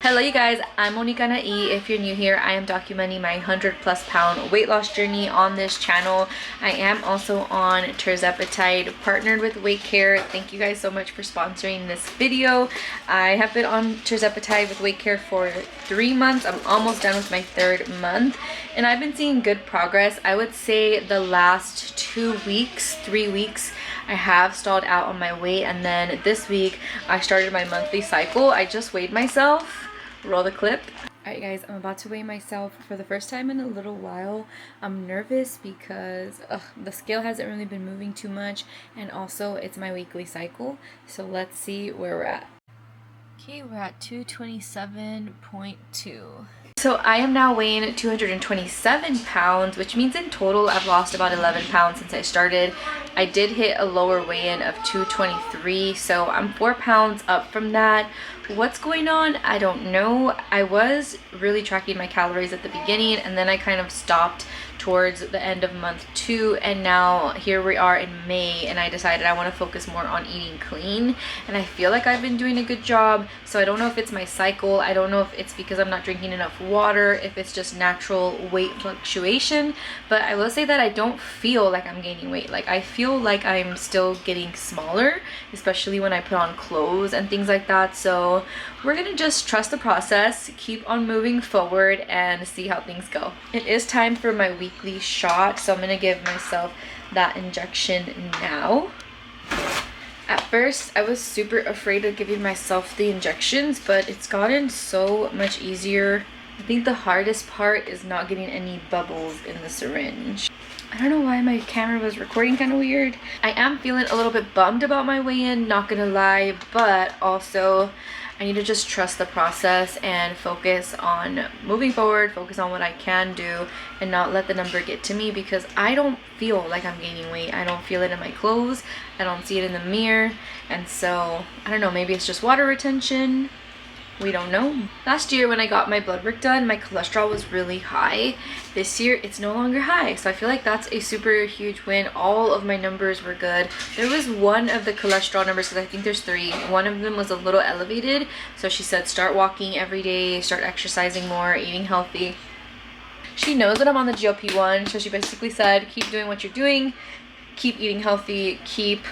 Hello you guys, I'm Monica Nai. If you're new here, I am documenting my 100+ pound weight loss journey on this channel. I am also on Tirzepatide, partnered with WeightCare. Thank you guys so much for sponsoring this video. I have been on Tirzepatide with WeightCare for 3 months. I'm almost done with my 3rd month and I've been seeing good progress. I would say the last 3 weeks I have stalled out on my weight, and then this week I started my monthly cycle. I just weighed myself. Roll the clip. Alright guys, I'm about to weigh myself for the first time in a little while. I'm nervous because the scale hasn't really been moving too much, and also it's my weekly cycle. So let's see where we're at. Okay, we're at 227.2. So I am now weighing 227 pounds, which means in total I've lost about 11 pounds since I started. I did hit a lower weigh-in of 223, so I'm 4 pounds up from that. What's going on? I don't know. I was really tracking my calories at the beginning, and then I kind of stopped towards the end of month 2, and now here we are in May, and I decided I want to focus more on eating clean, and I feel like I've been doing a good job. So I don't know if it's my cycle, I don't know if it's because I'm not drinking enough water, if it's just natural weight fluctuation, but I will say that I don't feel like I'm gaining weight. Like, I feel like I'm still getting smaller, especially when I put on clothes and things like that. So we're gonna just trust the process, keep on moving forward, and see how things go. It is time for my weekly shot, so I'm gonna give myself that injection now. At first, I was super afraid of giving myself the injections, but it's gotten so much easier. I think the hardest part is not getting any bubbles in the syringe. I don't know why my camera was recording kind of weird. I am feeling a little bit bummed about my weigh-in, not gonna lie, but also I need to just trust the process and focus on moving forward, focus on what I can do, and not let the number get to me, because I don't feel like I'm gaining weight. I don't feel it in my clothes. I don't see it in the mirror. And so, I don't know, maybe it's just water retention. We don't know. Last year when I got my blood work done, my cholesterol was really high. This year it's no longer high, so I feel like that's a super huge win. All of my numbers were good. There was one of the cholesterol numbers, because I think there's 3. One of them was a little elevated, so she said start walking every day, start exercising more, eating healthy. She knows that I'm on the GLP-1, so she basically said keep doing what you're doing, keep eating healthy, keep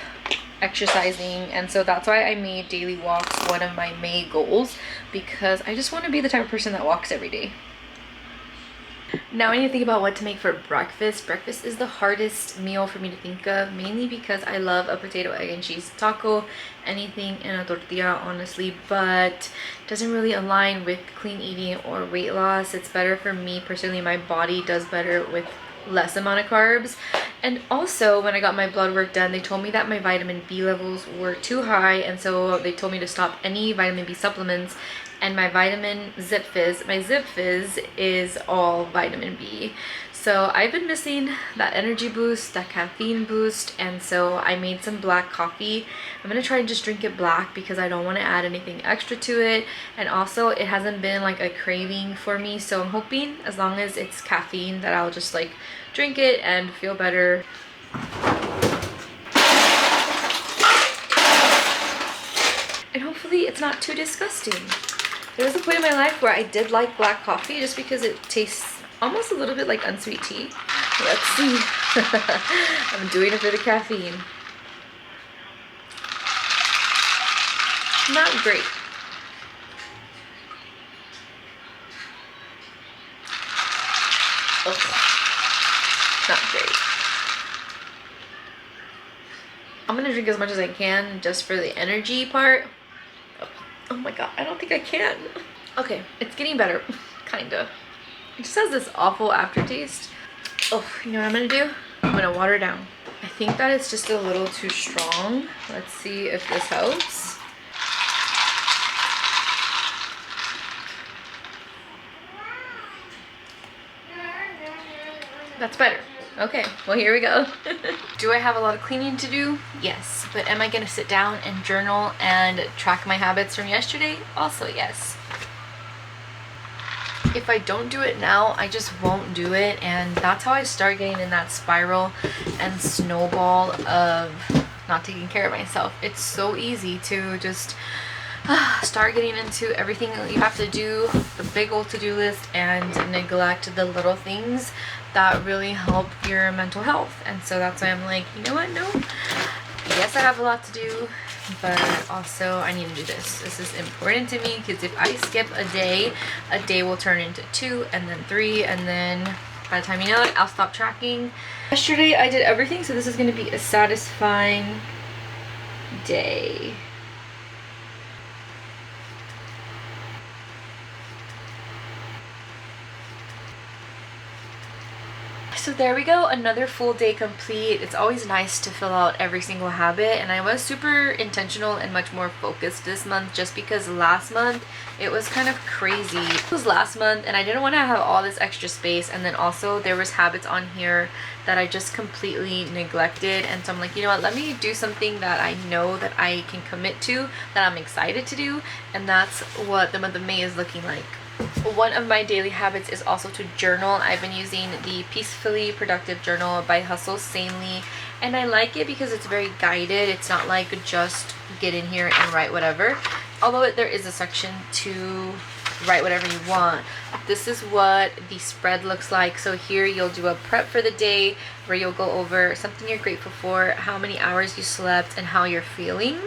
exercising. And so that's why I made daily walks one of my May goals, because I just want to be the type of person that walks every day. Now I need to think about what to make for breakfast. Breakfast is the hardest meal for me to think of, mainly because I love a potato, egg, and cheese taco, anything in a tortilla, honestly, but it doesn't really align with clean eating or weight loss. It's better for me personally. My body does better with less amount of carbs. And also, when I got my blood work done, they told me that my vitamin B levels were too high, and so they told me to stop any vitamin B supplements. And my vitamin Zip Fizz, my Zip Fizz is all vitamin B. So I've been missing that energy boost, that caffeine boost, and so I made some black coffee. I'm gonna try and just drink it black because I don't want to add anything extra to it, and also it hasn't been like a craving for me, so I'm hoping as long as it's caffeine that I'll just like drink it and feel better. And hopefully it's not too disgusting. There was a point in my life where I did like black coffee just because it tastes almost a little bit like unsweet tea. Let's see. I'm doing it for the caffeine. Not great. Ugh. Not great. I'm gonna drink as much as I can just for the energy part. Oh my god, I don't think I can. Okay, it's getting better, kinda. It just has this awful aftertaste. Oh, you know what I'm gonna do? I'm gonna water it down. I think that it's just a little too strong. Let's see if this helps. That's better. Okay, well, here we go. Do I have a lot of cleaning to do? Yes. But am I gonna sit down and journal and track my habits from yesterday? Also yes. If I don't do it now, I just won't do it, and that's how I start getting in that spiral and snowball of not taking care of myself. It's so easy to just start getting into everything you have to do, the big old to-do list, and neglect the little things that really help your mental health. And so that's why I'm like, you know what, no, yes, I have a lot to do, but also I need to do this. This is important to me, because if I skip a day will turn into 2 and then 3, and then by the time you know it, I'll stop tracking. Yesterday I did everything, so this is going to be a satisfying day. So there we go, another full day complete. It's always nice to fill out every single habit, and I was super intentional and much more focused this month, just because last month it was kind of crazy. It was last month and I didn't want to have all this extra space, and then also there was habits on here that I just completely neglected. And so I'm like, you know what, let me do something that I know that I can commit to, that I'm excited to do, and that's what the month of May is looking like. One of my daily habits is also to journal. I've been using the Peacefully Productive Journal by Hustle Sanely, and I like it because it's very guided. It's not like just get in here and write whatever, although there is a section to write whatever you want. This is what the spread looks like. So here you'll do a prep for the day, where you'll go over something you're grateful for, how many hours you slept, and how you're feeling.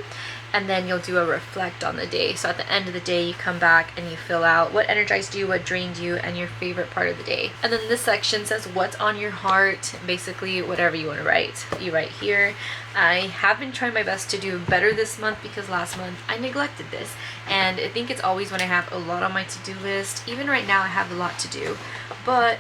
And then you'll do a reflect on the day. So at the end of the day, you come back and you fill out what energized you, what drained you, and your favorite part of the day. And then this section says what's on your heart, basically whatever you want to write. You write here. I have been trying my best to do better this month, because last month I neglected this. And I think it's always when I have a lot on my to-do list. Even right now I have a lot to do, but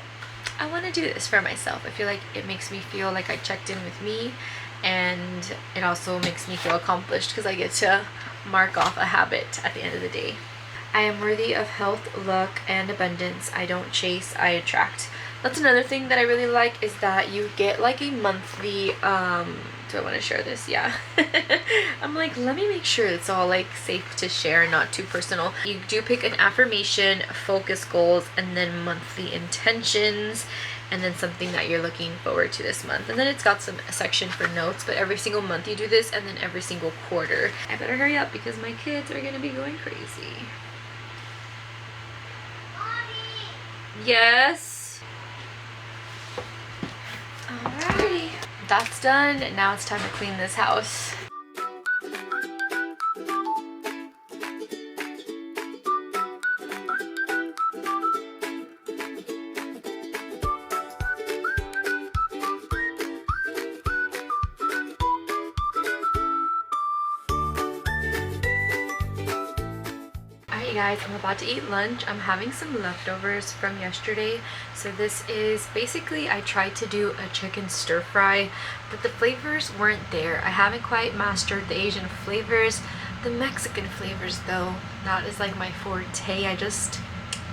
I want to do this for myself. I feel like it makes me feel like I checked in with me, and it also makes me feel accomplished because I get to mark off a habit at the end of the day. I am worthy of health, luck, and abundance. I don't chase, I attract. That's another thing that I really like, is that you get like a monthly do I want to share this? Yeah. I'm like, let me make sure it's all like safe to share, not too personal. You do pick an affirmation, focus goals, and then monthly intentions, and then something that you're looking forward to this month. And then it's got a section for notes, but every single month you do this, and then every single quarter. I better hurry up because my kids are gonna be going crazy. Mommy. Yes? Alrighty. That's done. Now it's time to clean this house. Guys, I'm about to eat lunch. I'm having some leftovers from yesterday. So this is basically, I tried to do a chicken stir fry, but the flavors weren't there. I haven't quite mastered the Asian flavors. The Mexican flavors though, that is like my forte. I just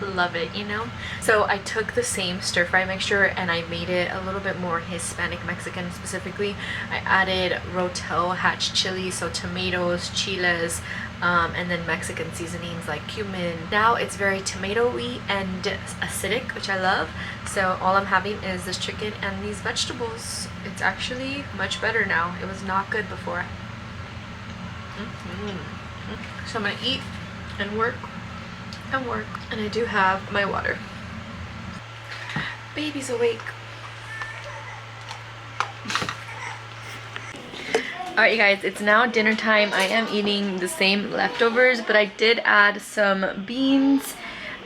love it, you know? So I took the same stir fry mixture and I made it a little bit more Hispanic Mexican specifically. I added Rotel hatch chili, so tomatoes, chiles, and then Mexican seasonings like cumin. Now it's very tomatoey and acidic, which I love. So all I'm having is this chicken and these vegetables. It's actually much better now. It was not good before. So I'm gonna eat and work and work, and I do have my water. Baby's awake. Alright you guys, it's now dinner time. I am eating the same leftovers, but I did add some beans,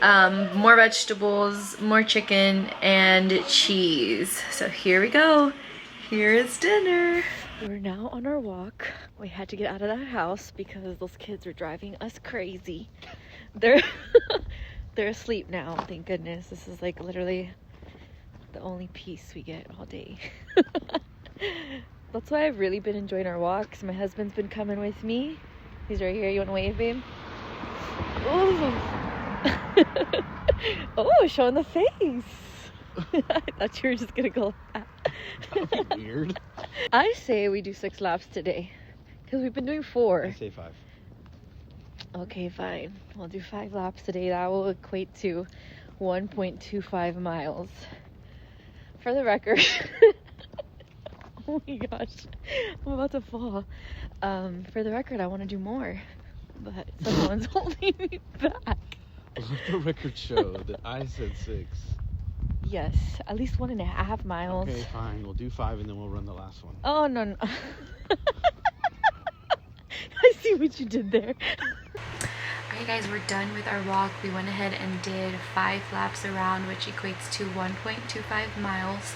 more vegetables, more chicken, and cheese. So here we go. Here is dinner. We're now on our walk. We had to get out of that house because those kids are driving us crazy. They're asleep now, thank goodness. This is like literally the only peace we get all day. That's why I've really been enjoying our walks. My husband's been coming with me. He's right here. You want to wave, babe? Oh, oh, showing the face. I thought you were just gonna go like that. That was weird. I say we do 6 laps today because we've been doing 4. I say 5. Okay, fine. We'll do 5 laps today. That will equate to 1.25 miles. For the record. Oh my gosh, I'm about to fall. For the record, I want to do more. but someone's holding me back. Let the record show that I said 6. Yes, at least 1.5 miles. Okay, fine. We'll do 5 and then we'll run the last one. Oh, no. I see what you did there. Alright guys, we're done with our walk. We went ahead and did 5 laps around, which equates to 1.25 miles.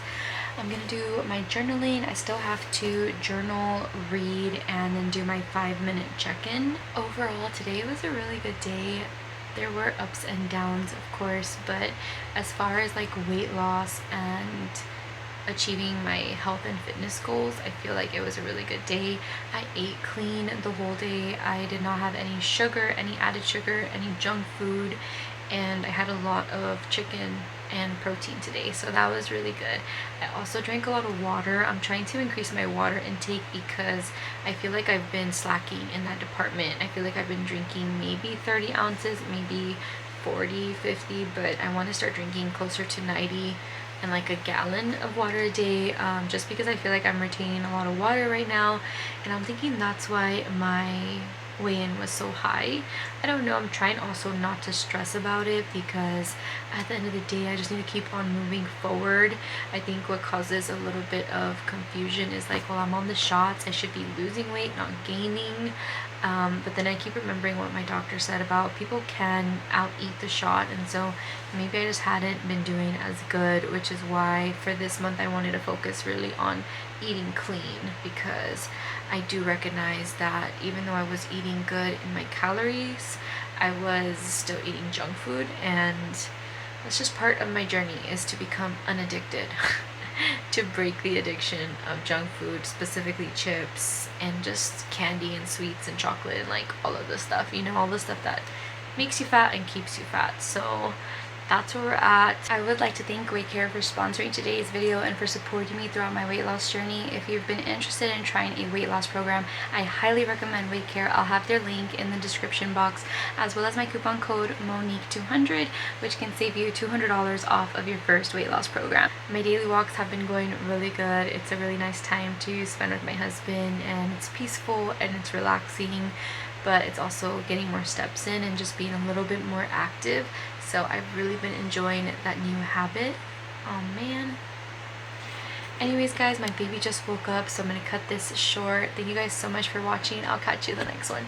I'm gonna do my journaling. I still have to journal, read, and then do my 5-minute check-in. Overall, today was a really good day. There were ups and downs, of course, but as far as like weight loss and achieving my health and fitness goals, I feel like it was a really good day. I ate clean the whole day. I did not have any sugar, any added sugar, any junk food, and I had a lot of chicken and protein today, so that was really good. I also drank a lot of water. I'm trying to increase my water intake because I feel like I've been slacking in that department. I feel like I've been drinking maybe 30 ounces, maybe 40, 50, but I want to start drinking closer to 90 and like a gallon of water a day, just because I feel like I'm retaining a lot of water right now, and I'm thinking that's why my weigh-in was so high. I don't know, I'm trying also not to stress about it because at the end of the day I just need to keep on moving forward. I think what causes a little bit of confusion is like, well, I'm on the shots, I should be losing weight, not gaining. But then I keep remembering what my doctor said about people can out eat the shot, and so maybe I just hadn't been doing as good, which is why for this month I wanted to focus really on eating clean, because I do recognize that even though I was eating good in my calories, I was still eating junk food, and that's just part of my journey, is to become unaddicted. To break the addiction of junk food, specifically chips and just candy and sweets and chocolate and like all of the stuff, you know, all the stuff that makes you fat and keeps you fat. So that's where we're at. I would like to thank WeightCare for sponsoring today's video and for supporting me throughout my weight loss journey. If you've been interested in trying a weight loss program, I highly recommend WeightCare. I'll have their link in the description box, as well as my coupon code Monique200, which can save you $200 off of your first weight loss program. My daily walks have been going really good. It's a really nice time to spend with my husband, and it's peaceful and it's relaxing, but it's also getting more steps in and just being a little bit more active. So I've really been enjoying that new habit. Oh man. Anyways guys, my baby just woke up, so I'm gonna cut this short. Thank you guys so much for watching. I'll catch you in the next one.